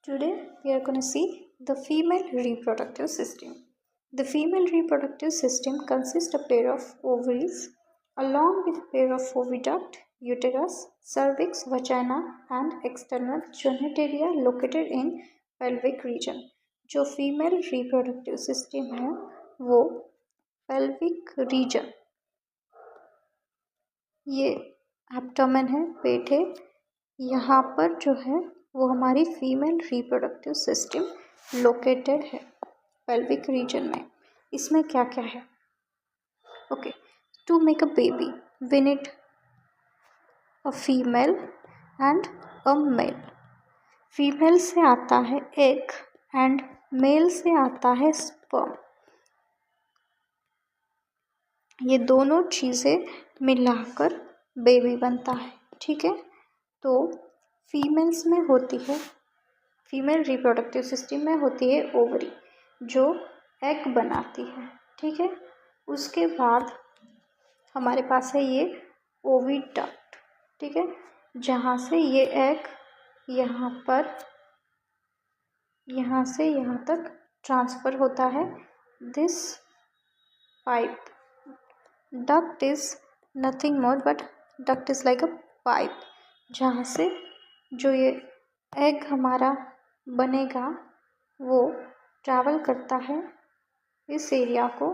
Today we are going to see the female reproductive system. The female reproductive system consists of a pair of ovaries along with a pair of oviduct, uterus, cervix, vagina and external genitalia located in pelvic region. जो female reproductive system है वो pelvic region, ये abdomen है, पेट है, यहाँ पर जो है वो हमारी फीमेल रिप्रोडक्टिव सिस्टम लोकेटेड है पेल्विक रीजन में. इसमें क्या क्या है? Okay, to make a baby we need a female and a male. Female से आता है एग एंड मेल से आता है स्पर्म. ये दोनों चीज़ें मिलाकर बेबी बनता है. ठीक है, तो फीमेल्स में होती है, फीमेल रिप्रोडक्टिव सिस्टम में होती है ओवरी जो एग बनाती है. ठीक है, उसके बाद हमारे पास है ये ओविडक्ट. ठीक है, जहाँ से ये एग यहाँ पर, यहाँ से यहाँ तक ट्रांसफ़र होता है. This pipe duct is nothing more but duct is like a pipe, जहाँ से जो ये एग हमारा बनेगा वो ट्रैवल करता है. इस एरिया को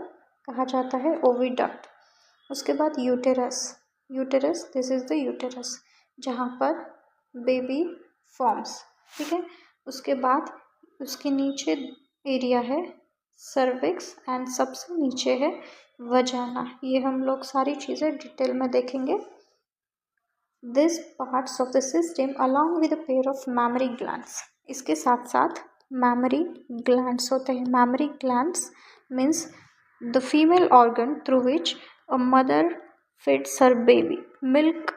कहा जाता है ओविडक्ट. उसके बाद uterus. Uterus, this is the uterus जहाँ पर बेबी फॉर्म्स. ठीक है, उसके बाद उसके नीचे एरिया है सर्विक्स एंड सबसे नीचे है वजाना. ये हम लोग सारी चीज़ें डिटेल में देखेंगे. This parts of the system along with a pair of memory glands. इसके साथ साथ मैमरी ग्लैंड्स होते हैं. Memory glands means the female organ through which a mother feeds her baby. Milk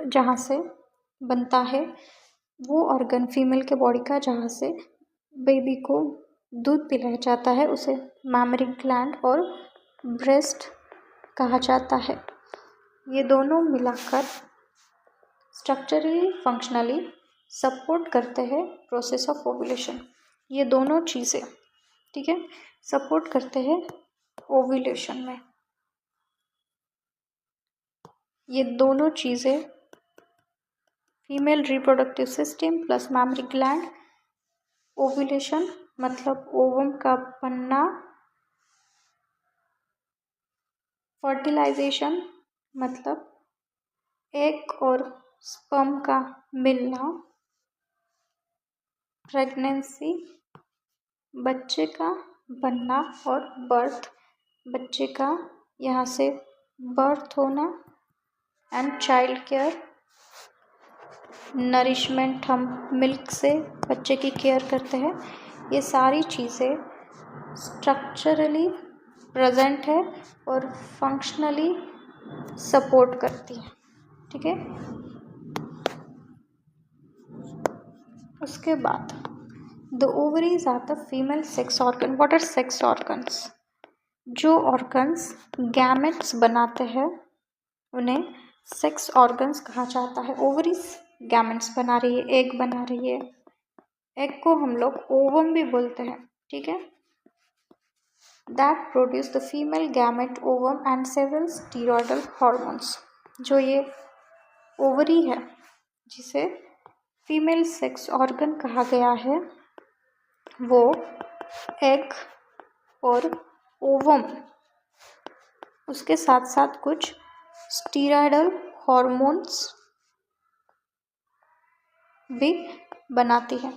जहाँ से बनता है वो ऑर्गन फीमेल के बॉडी का जहाँ से बेबी को दूध पिलाया जाता है उसे मैमरी ग्लैंड और ब्रेस्ट कहा जाता है. ये दोनों मिलाकर स्ट्रक्चरली फंक्शनली सपोर्ट करते हैं प्रोसेस ऑफ ओव्यूलेशन. ये दोनों चीज़ें, ठीक है, सपोर्ट करते हैं ओव्यूलेशन में. ये दोनों चीज़ें female reproductive system plus mammary gland, ovulation मतलब ओवम का बनना, फर्टिलाइजेशन मतलब एग और स्पर्म का मिलना, प्रेगनेंसी बच्चे का बनना और बर्थ बच्चे का यहाँ से बर्थ होना, एंड चाइल्ड केयर नरिशमेंट, हम मिल्क से बच्चे की केयर करते हैं. ये सारी चीज़ें स्ट्रक्चरली प्रेजेंट है और फंक्शनली सपोर्ट करती हैं. ठीक है, उसके बाद the ovaries are the female sex organ. What are sex organs? जो ऑर्गन्स गैमेट्स बनाते हैं उन्हें सेक्स ऑर्गन्स कहा जाता है. ओवरीज गैमेट्स बना रही है, एग बना रही है. एग को हम लोग ओवम भी बोलते हैं. ठीक है, that produce the female gamete ovum and several steroidal hormones. जो ये ओवरी है जिसे फीमेल सेक्स ऑर्गन कहा गया है वो एग और ओवम, उसके साथ साथ कुछ स्टीरॉयडल हार्मोन्स भी बनाती है.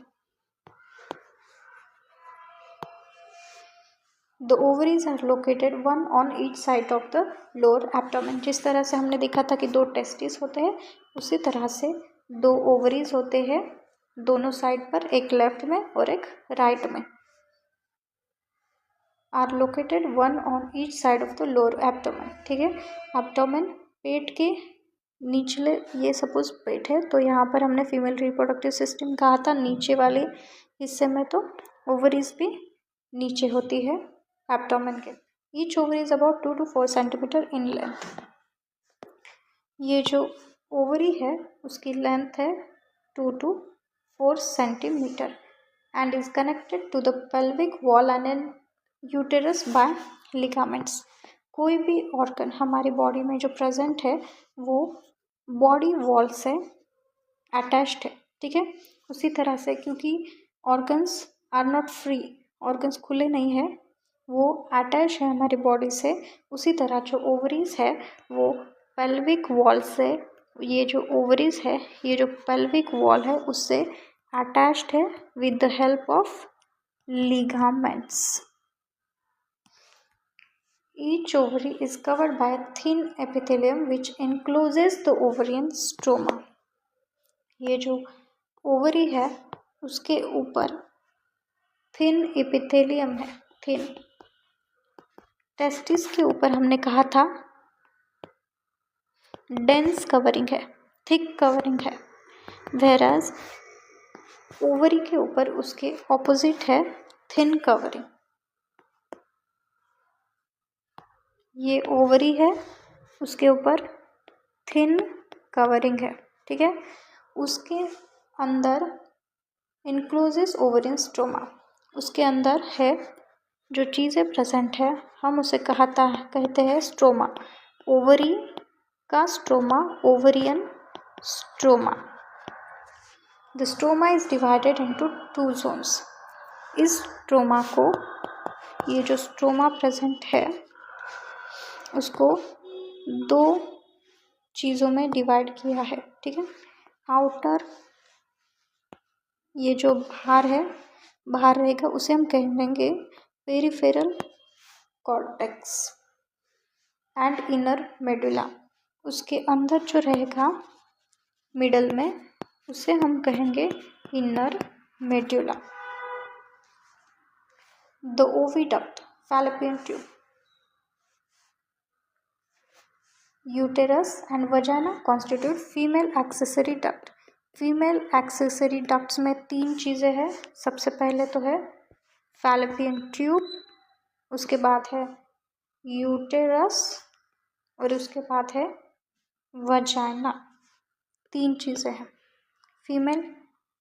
The ovaries are located one on each side of the lower abdomen. जिस तरह से हमने देखा था कि 2 टेस्टिस होते हैं, उसी तरह से 2 ओवरीज होते हैं दोनों साइड पर, एक लेफ्ट में और एक राइट में. Are located one on each side of the lower abdomen. ठीक है, एब्डोमेन पेट के निचले, ये सपोज पेट है तो यहाँ पर हमने फीमेल रिप्रोडक्टिव सिस्टम कहा था. नीचे वाले हिस्से में तो ओवरीज भी नीचे होती है एब्डोमेन के. Each ovary is about 2 to 4 centimetre in length. ये जो ओवरी है उसकी लेंथ है 2 to 4 centimeter and is connected to the pelvic wall and uterus by ligaments. कोई भी ऑर्गन हमारी बॉडी में जो प्रेजेंट है वो बॉडी वॉल से अटैच्ड है, ठीक है। उसी तरह से क्योंकि organs are not free, organs खुले नहीं है, वो अटैच है हमारी बॉडी से। उसी तरह जो ओवरीज है वो पेल्विक वॉल से, ये जो ओवरीज है ये जो पेल्विक वॉल है उससे अटैच्ड है with the help of ligaments. Each ovary is covered by a thin epithelium which encloses the ovarian stroma. ये जो ओवरी है उसके ऊपर थिन एपिथेलियम है, थिन। टेस्टिस के ऊपर हमने कहा था डेंस कवरिंग है, थिक कवरिंग है, वेराज ओवरी के ऊपर उसके ऑपोजिट है थिन कवरिंग। ये ओवरी है, उसके ऊपर थिन कवरिंग है, ठीक है। उसके अंदर इनक्लोजेस ओवरियन स्ट्रोमा, उसके अंदर है जो चीज़ें प्रेजेंट है हम उसे कहते हैं स्ट्रोमा। ओवरी का stroma, ovarian stroma. The stroma is divided into 2 zones. इस स्ट्रोमा को, ये जो स्ट्रोमा प्रेजेंट है उसको 2 चीज़ों में डिवाइड किया है, ठीक है। आउटर, ये जो बाहर है, बाहर रहेगा उसे हम कहेंगे peripheral cortex and inner medulla. उसके अंदर जो रहेगा मिडल में उसे हम कहेंगे inner medulla. The oviduct, fallopian tube, uterus and वजाना constitute female accessory duct. Female accessory ducts में 3 चीज़ें हैं। सबसे पहले तो है फैलोपियन ट्यूब, उसके बाद है यूटेरस और उसके बाद है वजाना। 3 चीज़ें हैं फीमेल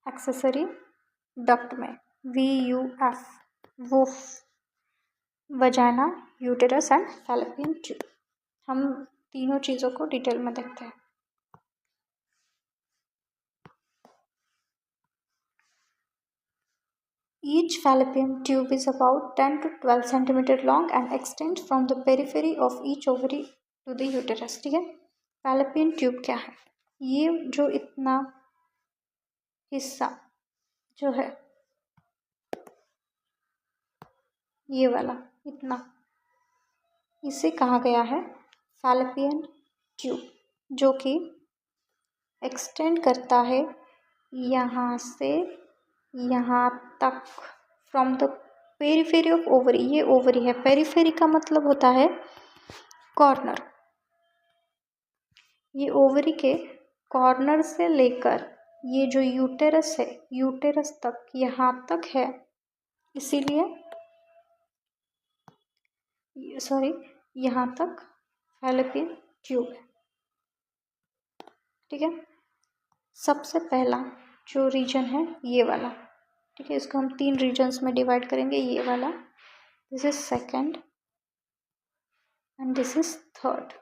एक्सेसरी डक्ट में, VUF, woof, वजाना, uterus and fallopian tube. हम तीनों चीज़ों को डिटेल में देखते हैं। Each fallopian tube is about 10 to 12 centimeter long and extends from the periphery of each ovary to the uterus, ठीक है। fallopian tube क्या है? ये जो इतना हिस्सा जो है, ये वाला इतना, इसे कहा गया है fallopian tube, जो कि एक्सटेंड करता है यहाँ से यहाँ तक from the periphery of ovary. ये ओवरी है, पेरिफेरी का मतलब होता है कॉर्नर। ये ओवरी के कॉर्नर से लेकर ये जो यूटेरस है, यूटेरस तक, यहाँ तक है, इसीलिए यहाँ तक फैलोपियन ट्यूब है, ठीक है। सबसे पहला जो रीजन है ये वाला, ठीक है। इसको हम 3 रीजन्स में डिवाइड करेंगे। ये वाला, this is second and this is third.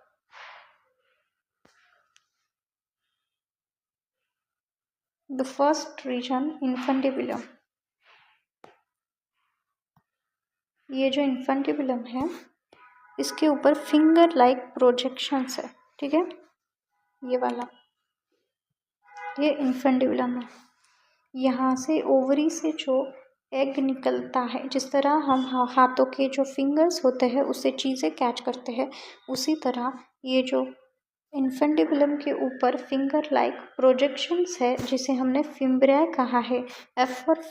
The first region infundibulum. ये जो इन्फेंटिबुलम है इसके ऊपर फिंगर लाइक प्रोजेक्शंस है, ठीक है। ये वाला, ये इन्फेंटिबुलम है। यहाँ से ओवरी से जो एग निकलता है, जिस तरह हम हाथों के जो फिंगर्स होते हैं उससे चीज़ें कैच करते हैं, उसी तरह ये जो इन्फेंटिबुलम के ऊपर फिंगर लाइक प्रोजेक्शंस है, जिसे हमने फिम्ब्रिया कहा है। F for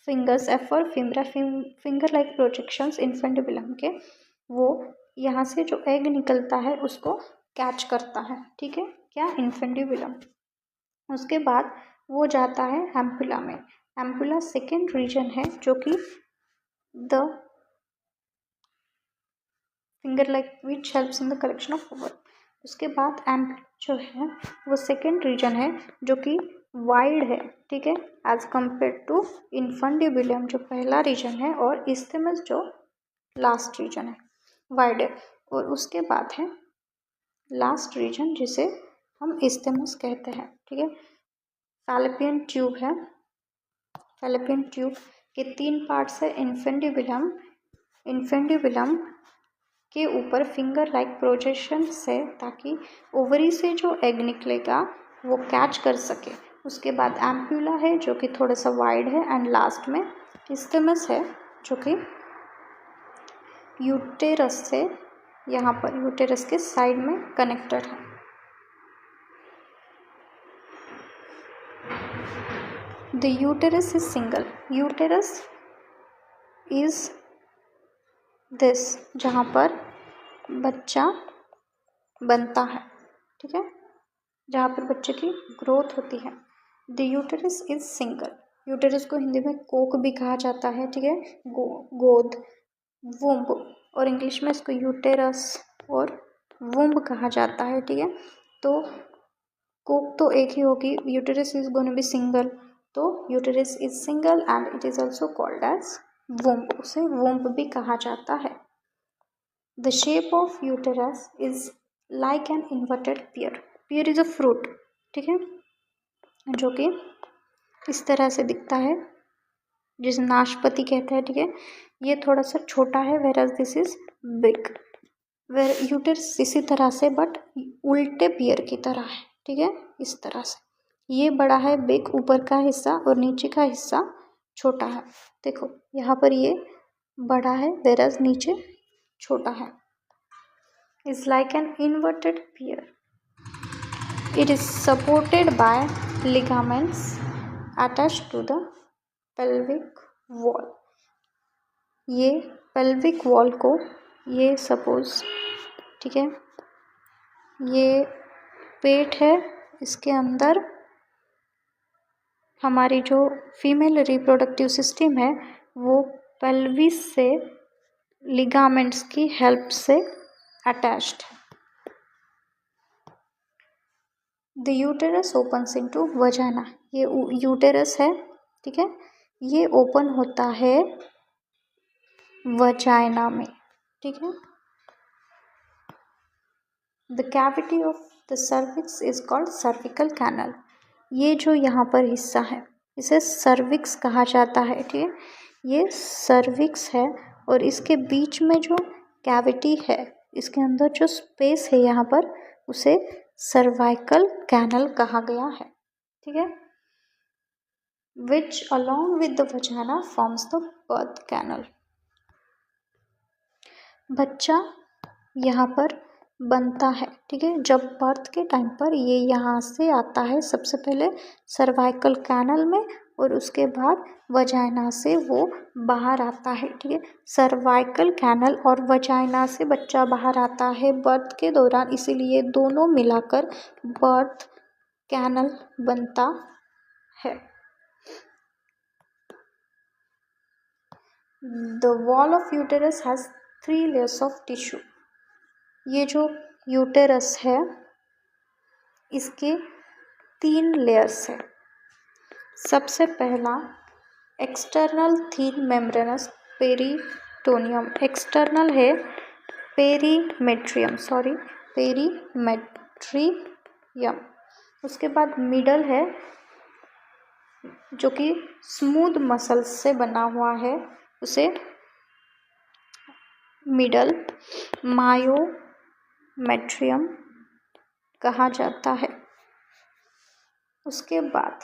fingers, F for fimbria, finger like projections infundibulum के, वो यहाँ से जो एग निकलता है उसको कैच करता है, ठीक है। क्या? इन्फेंटिबुलम। उसके बाद वो जाता है एम्पुला में। एम्पुला सेकेंड रीजन है जो कि the finger like which helps in the collection of over. उसके बाद एम्पुला जो है वो सेकेंड रीजन है जो कि वाइड है, ठीक है, एज कम्पेयर टू इन्फंडिबुलम जो पहला रीजन है और इस्थेमस जो लास्ट रीजन है, वाइड है। और उसके बाद है लास्ट रीजन जिसे हम इस्थेमस कहते हैं, ठीक है। फैलोपियन ट्यूब है, फैलोपियन ट्यूब के 3 पार्ट्स है। इन्फेंडिबुलम के ऊपर फिंगर लाइक प्रोजेक्शन है ताकि ओवरी से जो एग निकलेगा वो कैच कर सके। उसके बाद एम्प्यूला है जो कि थोड़ा सा वाइड है एंड लास्ट में इस्थेमस है जो कि यूटेरस से यहाँ पर यूटेरस के साइड में कनेक्टेड है। The uterus is single, uterus is this जहाँ पर बच्चा बनता है, ठीक है, जहाँ पर बच्चे की ग्रोथ होती है। The uterus is single, uterus को हिंदी में कोक भी कहा जाता है, ठीक है, गोद, वुम्ब, और इंग्लिश में इसको यूटेरस और वुम्ब कहा जाता है, ठीक है। तो कोक तो एक ही होगी, uterus is gonna be single, तो uterus is single and it is also called as womb, उसे वुम्ब भी कहा जाता है। The shape of uterus is like an inverted pear, pear is a fruit, ठीक है, जो कि इस तरह से दिखता है जिसे नाशपाती कहते हैं, ठीक है। ये थोड़ा सा छोटा है whereas this is big, where uterus इसी तरह से बट उल्टे पियर की तरह है, ठीक है, इस तरह से। ये बड़ा है बिग, ऊपर का हिस्सा, और नीचे का हिस्सा छोटा है। देखो यहाँ पर ये बड़ा है वेराज नीचे छोटा है। Is like an inverted pear, it is supported by ligaments attached to the pelvic wall. ये पेल्विक वॉल को, ये सपोज, ठीक है, ये पेट है, इसके अंदर हमारी जो फीमेल रिप्रोडक्टिव सिस्टम है वो पेल्विस से लिगामेंट्स की हेल्प से अटैच्ड है। The uterus opens into vagina, ये यूटेरस है, ठीक है, ये ओपन होता है वजाइना में, ठीक है। The cavity of the cervix is called cervical canal, ये जो यहाँ पर हिस्सा है इसे सर्विक्स कहा जाता है, ठीक है, ये सर्विक्स है। और इसके बीच में जो कैविटी है, इसके अंदर जो स्पेस है यहाँ पर, उसे सर्वाइकल कैनल कहा गया है, ठीक है। Which along with the vagina forms the birth canal, बच्चा यहाँ पर बनता है, ठीक है, जब बर्थ के टाइम पर ये यहाँ से आता है सबसे पहले सर्वाइकल कैनल में, और उसके बाद वजाइना से वो बाहर आता है, ठीक है। सर्वाइकल कैनल और वजाइना से बच्चा बाहर आता है बर्थ के दौरान, इसीलिए दोनों मिलाकर बर्थ कैनल बनता है। The wall of uterus has 3 layers of tissue, ये जो यूटेरस है इसके 3 लेयर्स है। सबसे पहला एक्सटर्नल थीन मेम्ब्रेनस पेरिटोनियम, एक्सटर्नल है पेरीमेट्रियम, पेरीमेट्रियम। उसके बाद मिडल है जो कि स्मूथ मसल्स से बना हुआ है, उसे मिडल मायोमेट्रियम कहा जाता है। उसके बाद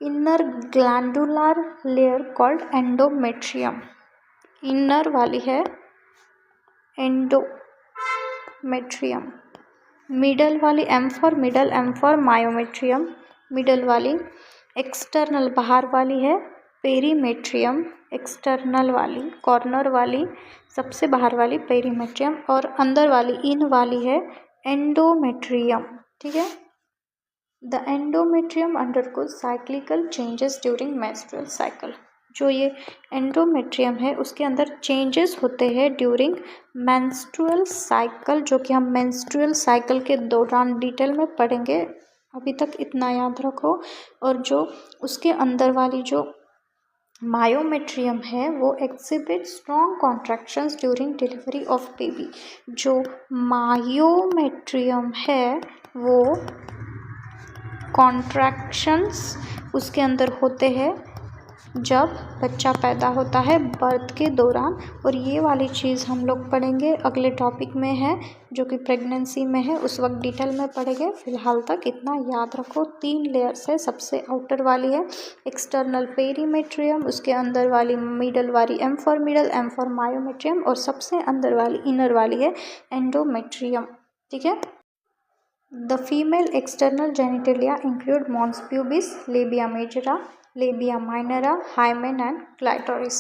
inner glandular layer called endometrium, inner वाली है एंडोमेट्रियम, मिडल वाली एम फॉर मायोमेट्रियम, मिडल वाली एक्सटर्नल बाहर वाली है पेरीमेट्रियम, एक्सटर्नल वाली कॉर्नर वाली सबसे बाहर वाली पेरीमेट्रियम, और अंदर वाली इन वाली है एंडोमेट्रियम, ठीक है। The endometrium undergoes cyclical changes during menstrual cycle, जो ये एंडोमेट्रियम है उसके अंदर चेंजेस होते हैं ड्यूरिंग मेंस्ट्रुअल साइकिल, जो कि हम मेंस्ट्रुअल साइकिल के दौरान डिटेल में पढ़ेंगे अभी तक इतना याद रखो। और जो उसके अंदर वाली जो मायोमेट्रियम है वो exhibit strong contractions during delivery of baby. जो मायोमेट्रियम है वो कॉन्ट्रैक्शंस उसके अंदर होते हैं जब बच्चा पैदा होता है बर्थ के दौरान। और ये वाली चीज़ हम लोग पढ़ेंगे अगले टॉपिक में है जो कि प्रेगनेंसी में है, उस वक्त डिटेल में पढ़ेंगे। फिलहाल तक इतना याद रखो। 3 लेयर्स है। सबसे आउटर वाली है एक्सटर्नल पेरीमेट्रियम, उसके अंदर वाली मिडल वाली M for middle, M for myometrium, और सबसे अंदर वाली इनर वाली है एंडोमेट्रियम। ठीक है। The female external genitalia include mons pubis, labia majora, labia minora, hymen and clitoris।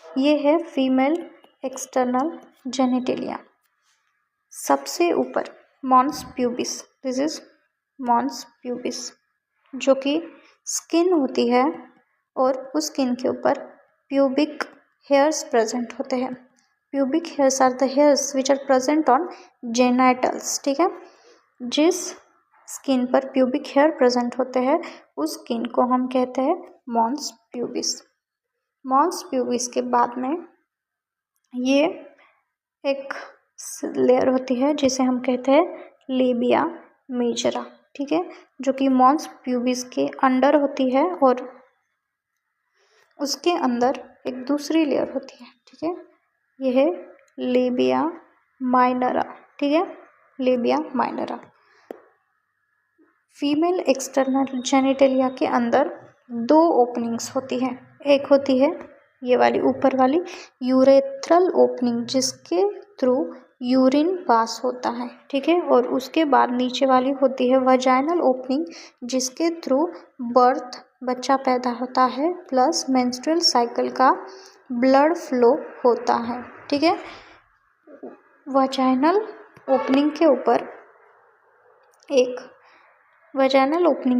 ये है फीमेल एक्सटर्नल जेनिटेलिया। सबसे ऊपर mons pubis, this is mons pubis, जो कि स्किन होती है और उस स्किन के ऊपर प्यूबिक हेयर्स प्रेजेंट होते हैं। Pubic hairs are the hairs which are present on genitals. ठीक है। जिस स्किन पर प्यूबिक हेयर प्रेजेंट होते हैं उस स्किन को हम कहते हैं मॉन्स प्यूबिस। मॉन्स प्यूबिस के बाद में ये एक लेयर होती है जिसे हम कहते हैं लेबिया मेजरा। ठीक है। जो कि मॉन्स प्यूबिस के अंडर होती है और उसके अंदर एक दूसरी लेयर होती है। ठीक है। यह है लेबिया माइनरा। ठीक है। लेबिया माइनरा। फीमेल एक्सटर्नल जेनिटलिया के अंदर 2 ओपनिंग्स होती हैं। एक होती है ये वाली ऊपर वाली यूरेथ्रल ओपनिंग जिसके थ्रू यूरिन पास होता है। ठीक है। और उसके बाद नीचे वाली होती है वजाइनल ओपनिंग जिसके थ्रू बर्थ बच्चा पैदा होता है प्लस मेंस्ट्रुअल साइकिल का ब्लड फ्लो होता है। ठीक है। वजाइनल ओपनिंग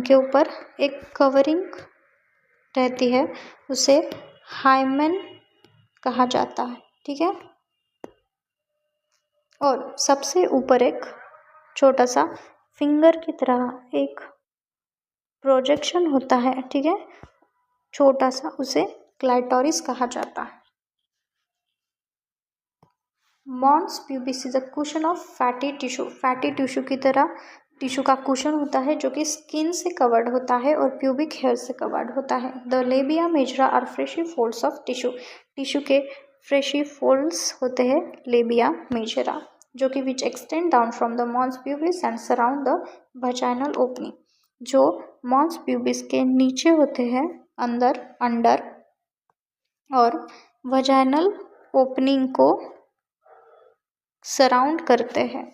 के ऊपर एक कवरिंग रहती है, उसे हाइमेन कहा जाता है। ठीक है। और सबसे ऊपर एक छोटा सा फिंगर की तरह एक प्रोजेक्शन होता है। ठीक है। छोटा सा, उसे क्लाइटोरिस कहा जाता है। Mons pubis is a cushion of fatty tissue. Fatty tissue की तरह टिश्यू का कुशन होता है जो कि स्किन से कवर्ड होता है और प्यूबिक हेयर से कवर्ड होता है। The labia majora are fleshy folds of tissue. Tissue के फ्रेशी फोल्ड्स होते हैं लेबिया मेजरा, जो कि which extend down from the mons pubis and surround the vaginal opening. जो मॉन्स प्यूबिस के नीचे होते हैं अंडर और वजाइनल ओपनिंग को सराउंड करते हैं।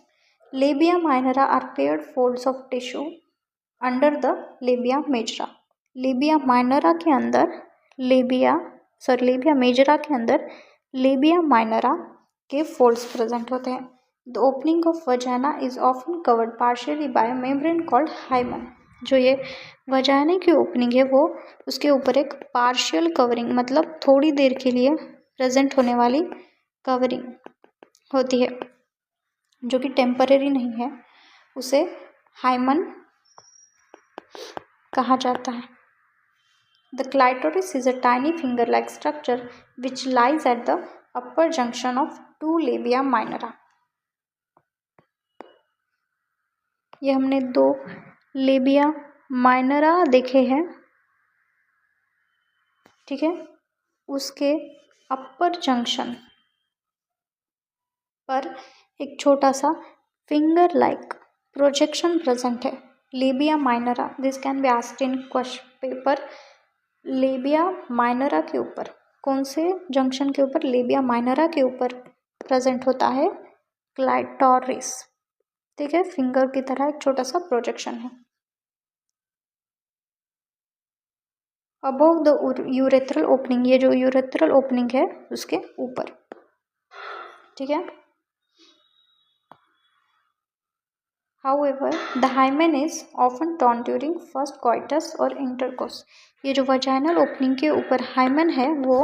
Labia minora are paired folds of tissue under the labia majora. Labia minora के अंदर लेबिया मेजरा के अंदर लेबिया माइनरा के फोल्ड्स प्रेजेंट होते हैं। The opening of vagina is often covered partially by membrane called hymen. जो ये vagina की ओपनिंग है वो उसके ऊपर एक पार्शियल कवरिंग मतलब थोड़ी देर के लिए प्रेजेंट होने वाली कवरिंग होती है जो कि टेम्परेरी नहीं है, उसे हाइमन कहा जाता है। The clitoris is a tiny finger like structure which lies at the upper junction of 2 लेबिया minora. ये हमने 2 लेबिया माइनरा देखे हैं। ठीक है। उसके अपर जंक्शन पर एक छोटा सा फिंगर लाइक प्रोजेक्शन प्रेजेंट है। लेबिया minora, this can be asked in question paper. लेबिया minora के ऊपर कौन से जंक्शन के ऊपर लेबिया माइनरा के ऊपर प्रेजेंट होता है? क्लाइटोरिस। ठीक है। फिंगर की तरह एक छोटा सा प्रोजेक्शन है। अबोव द यूरेथ्रल ओपनिंग, ये जो यूरेथ्रल ओपनिंग है उसके ऊपर। ठीक है। However, the hymen is often torn during first coitus or intercourse। ये जो वजाइनल ओपनिंग के ऊपर हाइमन है वो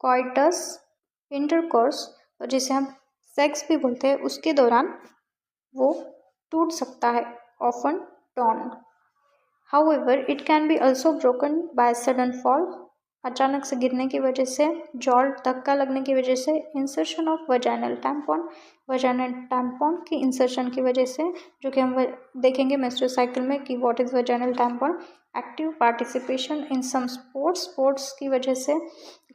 coitus, intercourse और जिसे हम सेक्स भी बोलते हैं उसके दौरान वो टूट सकता है, often torn. However it can be also broken by sudden fall, अचानक से गिरने की वजह से, जॉल्ट धक्का लगने की वजह से, इंसर्शन ऑफ वजाइनल टैम्पॉन की इंसर्शन की वजह से, जो कि हम देखेंगे मेंस्ट्रुअल साइकिल में कि what is vaginal tampon. Active participation in some sports की वजह से,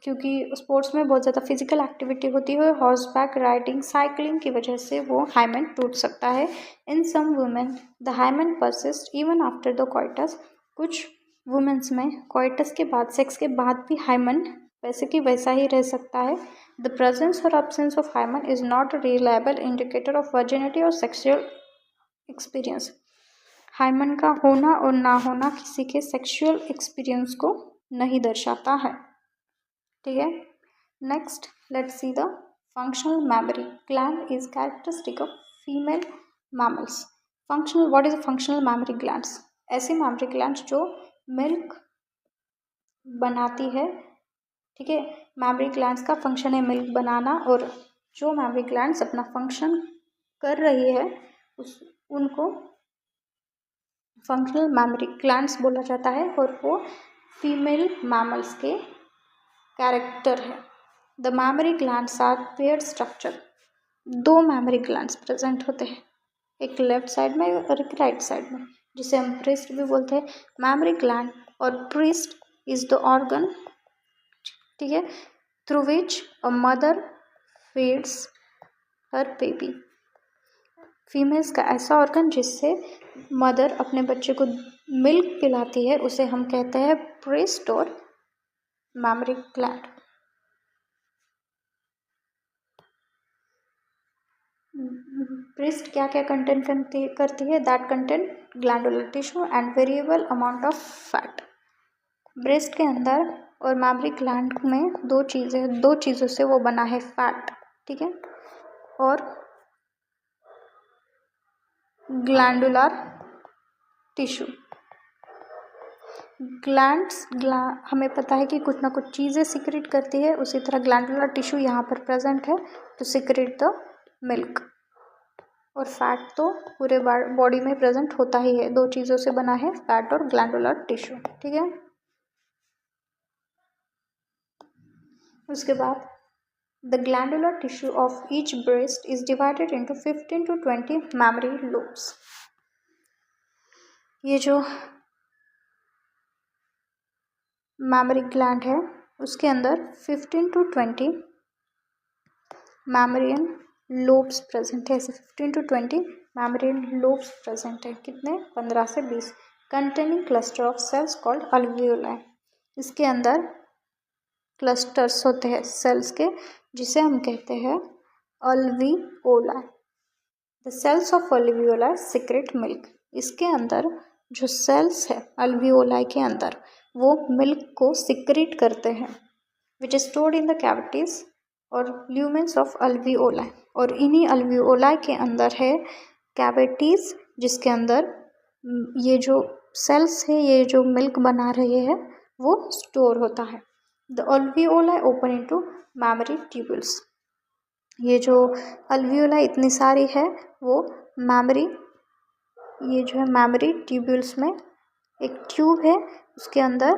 क्योंकि स्पोर्ट्स में बहुत ज़्यादा फिजिकल एक्टिविटी होती है, हॉर्स बैक राइडिंग, साइकिलिंग की वजह से वो हाइमेन टूट सकता है। In some women the hymen persist even after the coitus, कुछ वुमेन्स में कोइटस के बाद, सेक्स के बाद भी हाइमन वैसे कि वैसा ही रह सकता है। द प्रेजेंस और absence of hymen is not a reliable indicator of virginity और सेक्सुअल एक्सपीरियंस। हाइमन का होना और ना होना किसी के सेक्सुअल एक्सपीरियंस को नहीं दर्शाता है। ठीक है, next let's see the functional mammary gland is characteristic of female mammals. Functional, what is functional memory glands? ऐसी मैमरी ग्लैंड्स जो मिल्क बनाती है। ठीक है, मैमरी ग्लैंड्स का फंक्शन है मिल्क बनाना, और जो मैमरी ग्लैंड्स अपना फंक्शन कर रही है उनको फंक्शनल मैमरी ग्लैंड्स बोला जाता है, और वो फीमेल मैमल्स के कैरेक्टर है। The mammary glands are paired structure, दो मैमरी ग्लैंड्स प्रेजेंट होते हैं, एक लेफ्ट साइड में और एक राइट साइड में, जिसे हम प्रीस्ट भी बोलते हैं। मैमरी ग्लैंड और प्रीस्ट इज द ऑर्गन, ठीक है, through which a mother feeds her baby. Females का ऐसा ऑर्गन जिससे मदर अपने बच्चे को मिल्क पिलाती है, उसे हम कहते हैं प्रीस्ट और मैमरी ग्लैंड। ब्रेस्ट क्या क्या कंटेंट करती है? That content glandular tissue and variable amount of fat. Breast के अंदर और मैमरी ग्लैंड में दो चीज़ों से वो बना है, फैट, ठीक है, और ग्लैंडुलर टिश्यू। हमें पता है कि कुछ ना कुछ चीज़ें सिक्रेट करती है, उसी तरह ग्लैंडुलर टिश्यू यहाँ पर प्रेजेंट है टू सिक्रेट द मिल्क। और फैट तो पूरे बॉडी में प्रेजेंट होता ही है, दो चीज़ों से बना है, फैट और ग्लैंडुलर टिश्यू, ठीक है। उसके बाद the glandular tissue of each breast is divided into 15 to 20 memory lobes. ये जो मैमरी ग्लैंड है उसके अंदर 15 to 20 मैमरियन लोब्स प्रेजेंट है। ऐसे 15 to 20 मैमरियन लोब्स प्रेजेंट है। कितने? 15 से 20। Containing cluster of cells called alveoli. इसके अंदर क्लस्टर्स होते हैं सेल्स के, जिसे हम कहते हैं alveoli. The cells of alveoli secrete milk. इसके अंदर जो सेल्स है अल्वियोलाई के अंदर, वो मिल्क को सिक्रेट करते हैं, which is stored in the cavities और ल्यूमेंस ऑफ अल्वियोलाई। और इन्हीं अल्वियोलाई के अंदर है कैविटीज, जिसके अंदर ये जो सेल्स है, ये जो मिल्क बना रहे हैं, वो स्टोर होता है। The alveoli open into memory tubules. ये जो अल्वियोलाई इतनी सारी है, वो ये जो है मैमरी ट्यूब्यूल्स में एक ट्यूब है, उसके अंदर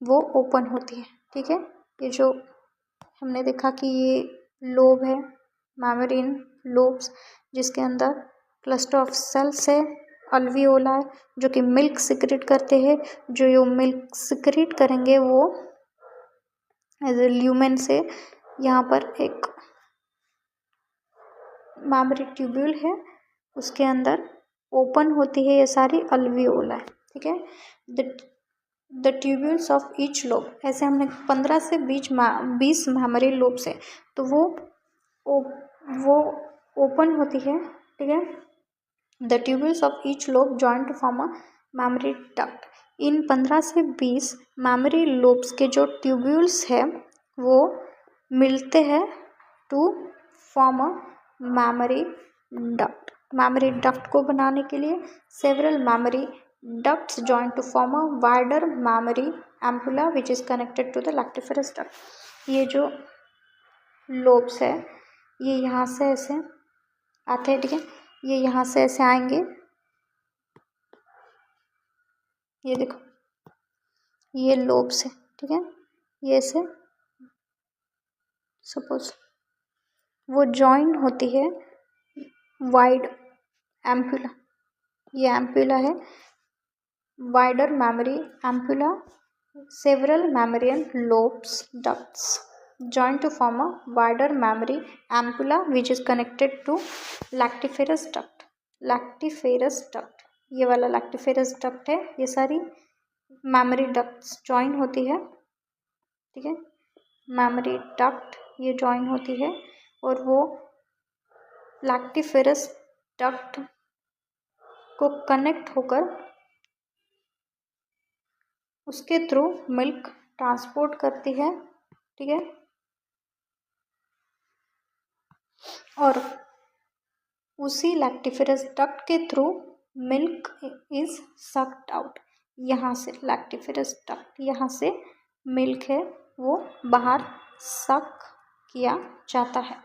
वो ओपन होती है, ठीक है। ये जो हमने देखा कि ये लोब है, मैमरिन लोब्स, जिसके अंदर क्लस्टर ऑफ सेल्स है अल्वियोलाई, जो कि मिल्क सिक्रेट करते हैं। जो ये मिल्क सिक्रेट करेंगे वो एज ए ल्यूमेन से यहाँ पर एक मैमरी ट्यूब्यूल है, उसके अंदर ओपन होती है ये सारी अल्वियोलाई, ठीक है। The tubules of each lobe, ऐसे हमने 15 से 20 मैमरी लोब्स है, तो वो ओपन होती है, ठीक है। The tubules of each lobe join to form a mammary duct. In 15 से 20 मैमरी लोब्स के जो ट्यूब्यूल्स है वो मिलते हैं to form a mammary duct. Mammary duct को बनाने के लिए several mammary ducts join to form a wider mammary ampulla which is connected to the lactiferous duct. ये जो लोब्स है ये यहाँ से ऐसे आते हैं, ठीक है। ये यहाँ से ऐसे आएंगे, ये देखो ये लोब्स है, ठीक है। ये ऐसे सपोज वो जॉइन होती है वाइड एम्पुला, ये एम्पुला है, wider mammary ampulla, several mammalian lobes ducts join to form a wider mammary ampulla which is connected to lactiferous duct. lactiferous duct, ये वाला lactiferous duct है, ये सारी mammary ducts join होती है, ठीक है। mammary duct ये join होती है और वो lactiferous duct को कनेक्ट होकर उसके थ्रू मिल्क ट्रांसपोर्ट करती है, ठीक है। और उसी लैक्टिफेरस डक्ट के through milk is sucked out, यहाँ से लैक्टिफेरस डक्ट, यहाँ से मिल्क है वो बाहर सक किया जाता है।